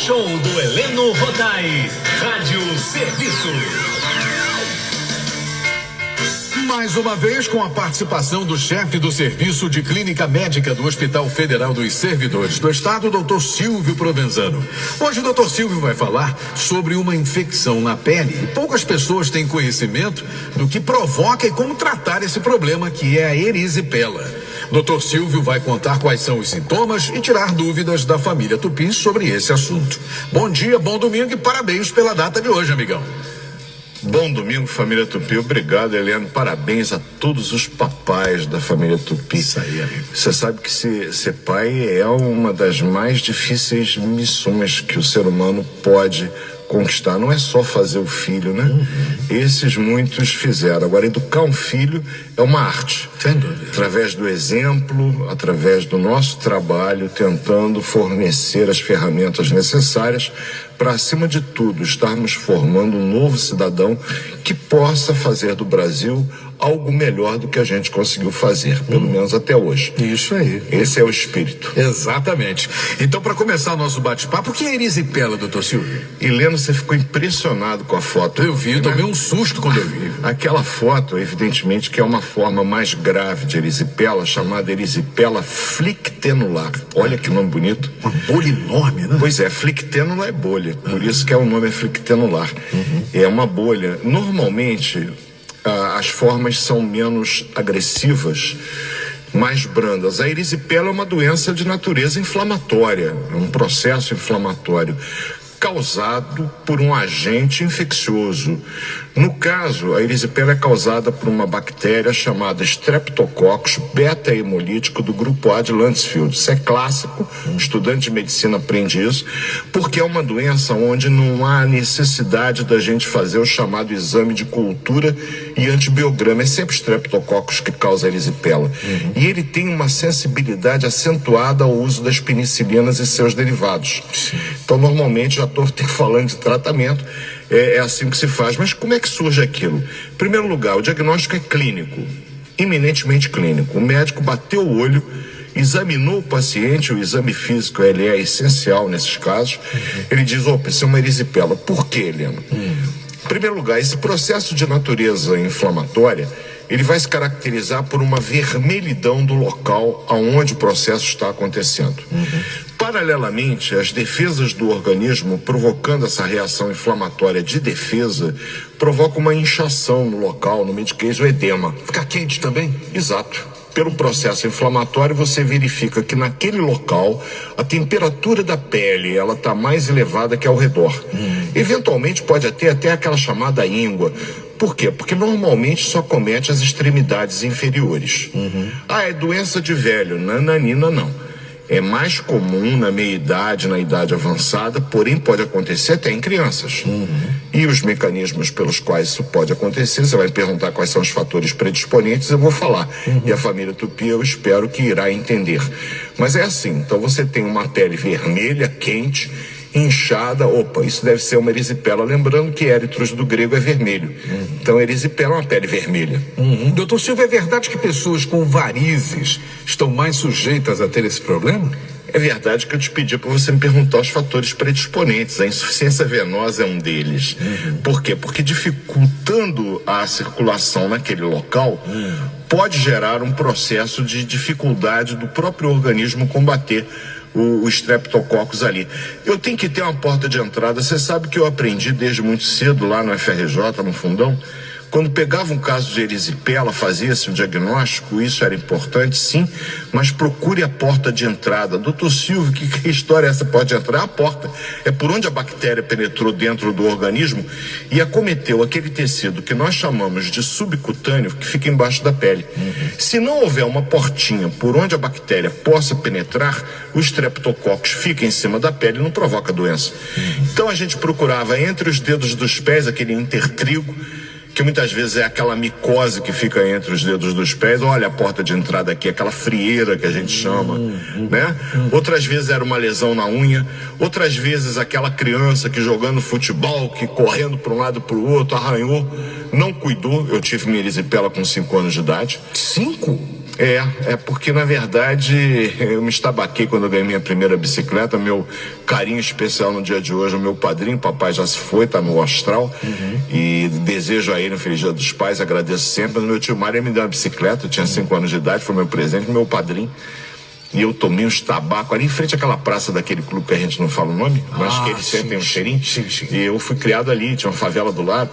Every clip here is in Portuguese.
show do Heleno Rodai, Rádio Serviço. Mais uma vez, com a participação do chefe do Serviço de Clínica Médica do Hospital Federal dos Servidores do Estado, Dr. Silvio Provenzano. Hoje o Dr. Silvio vai falar sobre uma infecção na pele. E poucas pessoas têm conhecimento do que provoca e como tratar esse problema, que é a erisipela. Dr. Silvio vai contar quais são os sintomas e tirar dúvidas da família Tupi sobre esse assunto. Bom dia, bom domingo e parabéns pela data de hoje, amigão. Bom domingo, família Tupi. Obrigado, Heleno. Parabéns a todos os papais da família Tupi. Isso aí, amigo. Você sabe que ser pai é uma das mais difíceis missões que o ser humano pode conquistar. Não é só fazer o filho, né? Esses muitos fizeram. Agora, educar um filho é uma arte. Sem dúvida. Através do exemplo, através do nosso trabalho, tentando fornecer as ferramentas necessárias para, acima de tudo, estarmos formando um novo cidadão que possa fazer do Brasil algo melhor do que a gente conseguiu fazer, pelo menos até hoje. Isso aí. Esse é o espírito. Exatamente. Então, para começar o nosso bate-papo, o que é erisipela, doutor Silvio? Heleno, você ficou impressionado com a foto. Eu vi, eu tomei um susto quando eu vi. Aquela foto, evidentemente, que é uma forma mais grave de erisipela, chamada erisipela flictenular. Olha que nome bonito. Uma bolha enorme, né? Pois é, flictênula é bolha, por isso que o nome é flictenular. É uma bolha. Normalmente, as formas são menos agressivas, mais brandas. A erisipela é uma doença de natureza inflamatória, é um processo inflamatório causado por um agente infeccioso. No caso, a erisipela é causada por uma bactéria chamada Streptococcus beta-hemolítico do grupo A de Landsfield. Isso é clássico, estudante de medicina aprende isso, porque é uma doença onde não há necessidade da gente fazer o chamado exame de cultura e antibiograma. É sempre Streptococcus que causa a erisipela. E ele tem uma sensibilidade acentuada ao uso das penicilinas e seus derivados. Então, normalmente, já estou falando de tratamento, é assim que se faz. Mas como é que surge aquilo? Em primeiro lugar, o diagnóstico é clínico, eminentemente clínico. O médico bateu o olho, examinou o paciente, o exame físico ele é essencial nesses casos. Ele diz, opa, isso é uma erisipela. Por quê, Heleno? Em primeiro lugar, esse processo de natureza inflamatória, ele vai se caracterizar por uma vermelhidão do local aonde o processo está acontecendo. Paralelamente, as defesas do organismo, provocando essa reação inflamatória de defesa, provocam uma inchação no local, no meio o edema. Fica quente também? Exato. Pelo processo inflamatório, você verifica que naquele local a temperatura da pele ela está mais elevada que ao redor. Eventualmente pode ter até aquela chamada íngua. Por quê? Porque normalmente só comete as extremidades inferiores. É doença de velho. Nananina, não. É mais comum na meia-idade, na idade avançada, porém pode acontecer até em crianças. E os mecanismos pelos quais isso pode acontecer, você vai me perguntar quais são os fatores predisponentes, eu vou falar. E a família Tupi, eu espero que irá entender. Mas é assim, então você tem uma pele vermelha, quente, inchada, opa, isso deve ser uma erisipela. Lembrando que éritros do grego é vermelho. Então, erisipela é uma pele vermelha. Doutor Silvio, é verdade que pessoas com varizes estão mais sujeitas a ter esse problema? É verdade que eu te pedi para você me perguntar os fatores predisponentes. A insuficiência venosa é um deles. Por quê? Porque dificultando a circulação naquele local, pode gerar um processo de dificuldade do próprio organismo combater o Streptococcus ali. Eu tenho que ter uma porta de entrada. Você sabe que eu aprendi desde muito cedo lá no FRJ, no Fundão. Quando pegava um caso de erisipela, fazia-se o diagnóstico, isso era importante, sim, mas procure a porta de entrada. Doutor Silvio, que história é essa porta de entrada? A porta é por onde a bactéria penetrou dentro do organismo e acometeu aquele tecido que nós chamamos de subcutâneo, que fica embaixo da pele. Se não houver uma portinha por onde a bactéria possa penetrar, o Streptococcus fica em cima da pele e não provoca doença. Então a gente procurava entre os dedos dos pés, aquele intertrigo, que muitas vezes é aquela micose que fica entre os dedos dos pés. Olha a porta de entrada aqui, aquela frieira que a gente chama, né? Outras vezes era uma lesão na unha, outras vezes aquela criança que jogando futebol, que correndo para um lado para o outro, arranhou, não cuidou. Eu tive minha erisipela com 5 anos de idade. 5? É porque, na verdade, eu me estabaquei quando eu ganhei minha primeira bicicleta. Meu carinho especial no dia de hoje, o meu padrinho, papai já se foi, tá no astral. E desejo a ele um feliz dia dos pais, agradeço sempre. Meu tio Mário me deu uma bicicleta, eu tinha 5 anos de idade, foi meu presente, meu padrinho. E eu tomei uns tabacos ali em frente àquela praça daquele clube que a gente não fala o nome, mas que eles sentem um cheirinho. Sim. E eu fui criado ali, tinha uma favela do lado.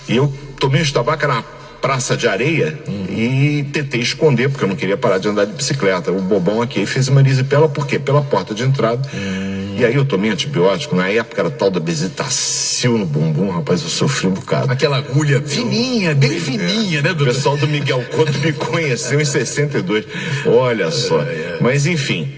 E eu tomei uns tabacos, era uma praça de areia, e tentei esconder, porque eu não queria parar de andar de bicicleta. O bobão aqui fez uma erisipela, por quê? Pela porta de entrada. E aí eu tomei antibiótico, na época era tal da Bezetacil no bumbum, rapaz, eu sofri um bocado. Aquela agulha fininha, bem fininha, né, O doutor? pessoal do Miguel Couto me conheceu em 62, olha só. Mas enfim,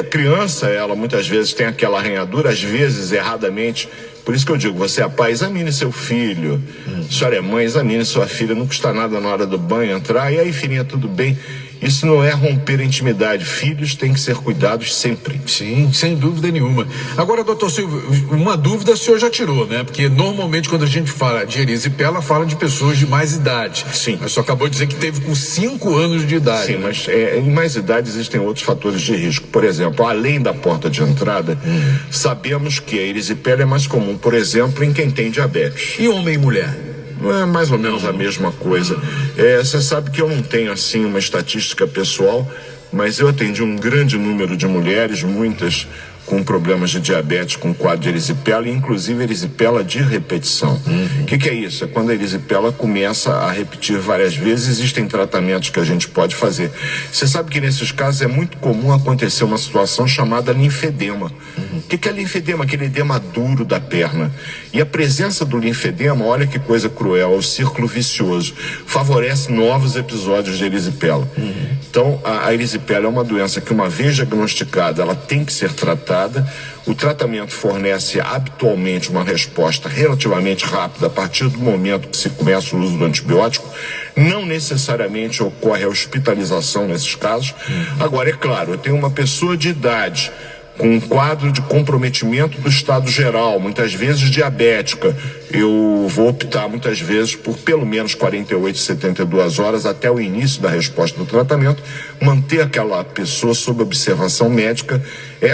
a criança, ela muitas vezes tem aquela arranhadura, às vezes erradamente. Por isso que eu digo, você é pai, examine seu filho. A senhora é mãe, examine sua filha. Não custa nada na hora do banho entrar. E aí, filhinha, tudo bem? Isso não é romper a intimidade. Filhos têm que ser cuidados sempre. Sim, sem dúvida nenhuma. Agora, doutor Silvio, uma dúvida o senhor já tirou, né? Porque normalmente quando a gente fala de erisipela, fala de pessoas de mais idade. Sim. Mas só acabou de dizer que teve com 5 anos de idade. Sim, mas em mais idade existem outros fatores de risco. Por exemplo, além da porta de entrada, sabemos que a erisipela é mais comum, por exemplo, em quem tem diabetes. E homem e mulher? É mais ou menos a mesma coisa. Você sabe que eu não tenho assim uma estatística pessoal, mas eu atendi um grande número de mulheres, muitas com problemas de diabetes, com quadro de erisipela, e inclusive erisipela de repetição. O que é isso? É quando a erisipela começa a repetir várias vezes. Existem tratamentos que a gente pode fazer. Você sabe que nesses casos é muito comum acontecer uma situação chamada linfedema. O que é linfedema? Aquele edema duro da perna. E a presença do linfedema, olha que coisa cruel, é o círculo vicioso, favorece novos episódios de erisipela. Então, a erisipela é uma doença que, uma vez diagnosticada, ela tem que ser tratada. O tratamento fornece habitualmente uma resposta relativamente rápida a partir do momento que se começa o uso do antibiótico. Não necessariamente ocorre a hospitalização nesses casos. Agora, é claro, eu tenho uma pessoa de idade com um quadro de comprometimento do estado geral, muitas vezes diabética, eu vou optar muitas vezes por pelo menos 48, 72 horas até o início da resposta do tratamento, manter aquela pessoa sob observação médica,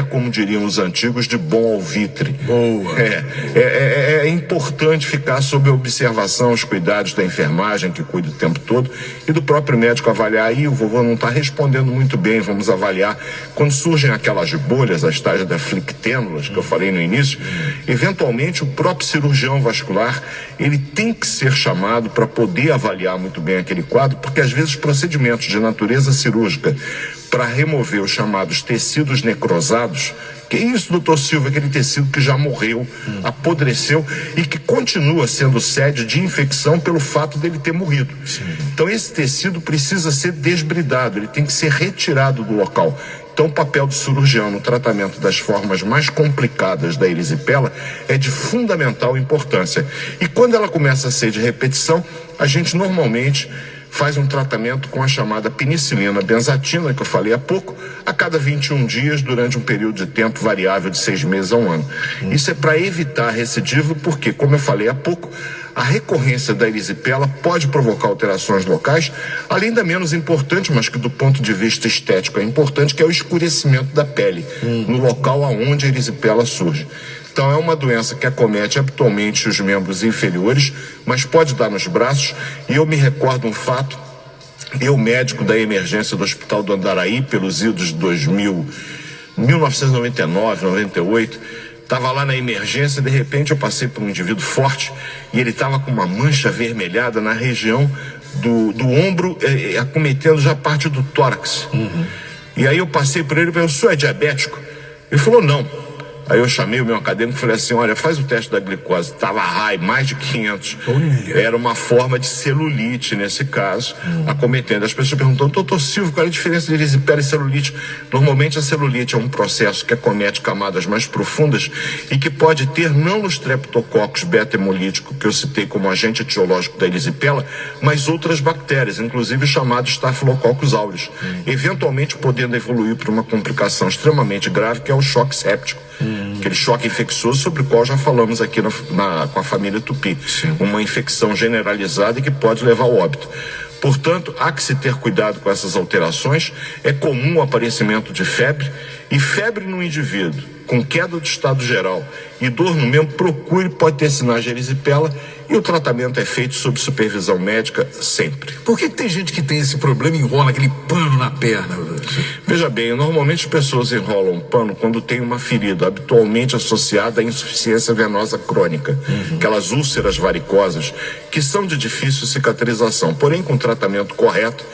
como diriam os antigos, de bom alvitre. Boa. É importante ficar sob observação, os cuidados da enfermagem, que cuida o tempo todo, e do próprio médico avaliar. Aí o vovô não está respondendo muito bem, vamos avaliar. Quando surgem aquelas bolhas, as tais da flictênulas, que eu falei no início, eventualmente o próprio cirurgião vascular, ele tem que ser chamado para poder avaliar muito bem aquele quadro, porque às vezes procedimentos de natureza cirúrgica para remover os chamados tecidos necrosados. Que é isso, doutor Silva? Aquele tecido que já morreu, apodreceu e que continua sendo sede de infecção pelo fato dele ter morrido. Então esse tecido precisa ser desbridado, ele tem que ser retirado do local. Então o papel do cirurgião no tratamento das formas mais complicadas da erisipela é de fundamental importância. E quando ela começa a ser de repetição, a gente normalmente faz um tratamento com a chamada penicilina benzatina, que eu falei há pouco, a cada 21 dias, durante um período de tempo variável de 6 meses a 1 ano. Isso é para evitar a recidiva, porque, como eu falei há pouco, a recorrência da erisipela pode provocar alterações locais, além da menos importante, mas que do ponto de vista estético é importante, que é o escurecimento da pele, no local aonde a erisipela surge. Então é uma doença que acomete habitualmente os membros inferiores, mas pode dar nos braços. E eu me recordo um fato, eu, médico da emergência do Hospital do Andaraí, pelos idos de 1999, 98, estava lá na emergência, de repente eu passei por um indivíduo forte e ele estava com uma mancha avermelhada na região do ombro, acometendo já parte do tórax. E aí eu passei por ele e falei: o senhor é diabético? Ele falou: não. Aí eu chamei o meu acadêmico e falei assim: olha, faz o teste da glicose. Estava high, mais de 500. Era uma forma de celulite nesse caso, acometendo. As pessoas perguntam: doutor Silvio, qual é a diferença de erisipela e celulite? Normalmente a celulite é um processo que acomete camadas mais profundas e que pode ter não no streptococcus beta-hemolítico, que eu citei como agente etiológico da erisipela, mas outras bactérias, inclusive o chamado Staphylococcus aureus, eventualmente podendo evoluir para uma complicação extremamente grave, que é o choque séptico. Aquele choque infeccioso sobre o qual já falamos aqui com a família Tupi. Uma infecção generalizada e que pode levar ao óbito. Portanto, há que se ter cuidado com essas alterações. É comum o aparecimento de febre, e febre no indivíduo com queda do estado geral e dor no membro, pode ter sinais de erisipela, e o tratamento é feito sob supervisão médica sempre. Por que tem gente que tem esse problema e enrola aquele pano na perna? Veja bem, normalmente as pessoas enrolam um pano quando tem uma ferida habitualmente associada à insuficiência venosa crônica, aquelas úlceras varicosas que são de difícil cicatrização. Porém, com o tratamento correto,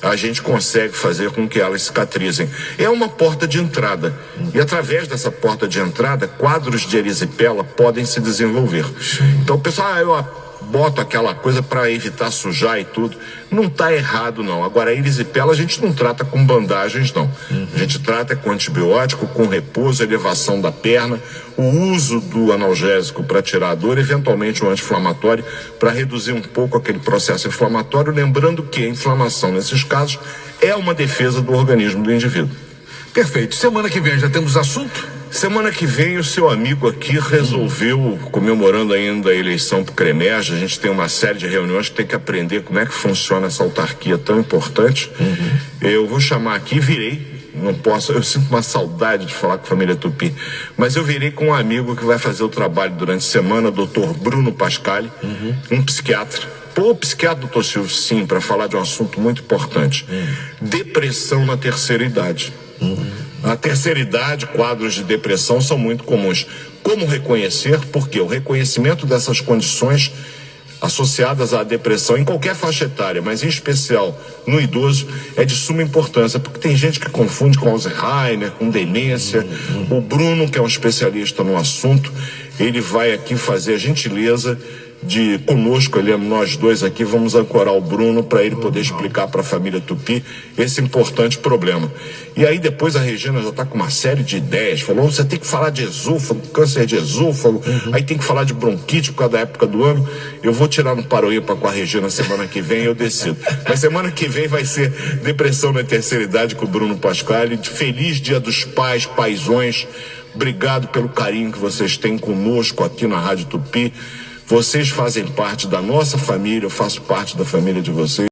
a gente consegue fazer com que elas cicatrizem. É uma porta de entrada, e através dessa porta de entrada, quadros de erisipela podem se desenvolver. Então o pessoal, eu boto aquela coisa para evitar sujar e tudo. Não está errado, não. Agora, a erisipela a gente não trata com bandagens, não. A gente trata com antibiótico, com repouso, elevação da perna, o uso do analgésico para tirar a dor, eventualmente um anti-inflamatório para reduzir um pouco aquele processo inflamatório, lembrando que a inflamação, nesses casos, é uma defesa do organismo do indivíduo. Perfeito. Semana que vem já temos assunto? Semana que vem o seu amigo aqui resolveu, comemorando ainda a eleição para o CREMERGE, a gente tem uma série de reuniões que tem que aprender como é que funciona essa autarquia tão importante. Eu vou chamar aqui, não posso, eu sinto uma saudade de falar com a família Tupi, mas eu virei com um amigo que vai fazer o trabalho durante a semana, o Dr. Bruno Pascali, um psiquiatra. Psiquiatra, doutor Silvio, sim, para falar de um assunto muito importante. Depressão na terceira idade. Na terceira idade, quadros de depressão são muito comuns. Como reconhecer? Porque o reconhecimento dessas condições associadas à depressão em qualquer faixa etária, mas em especial no idoso, é de suma importância, porque tem gente que confunde com Alzheimer, com demência. O Bruno, que é um especialista no assunto, ele vai aqui fazer a gentileza de conosco, nós dois aqui vamos ancorar o Bruno para ele poder explicar para a família Tupi esse importante problema. E aí depois a Regina já está com uma série de ideias, falou, você tem que falar de esôfago, câncer de esôfago, aí tem que falar de bronquite por causa da época do ano. Eu vou tirar no Paroípa com a Regina semana que vem, eu decido. Mas semana que vem vai ser depressão na terceira idade com o Bruno Pascali. Feliz Dia dos Pais, paizões. Obrigado pelo carinho que vocês têm conosco aqui na Rádio Tupi. Vocês fazem parte da nossa família, eu faço parte da família de vocês.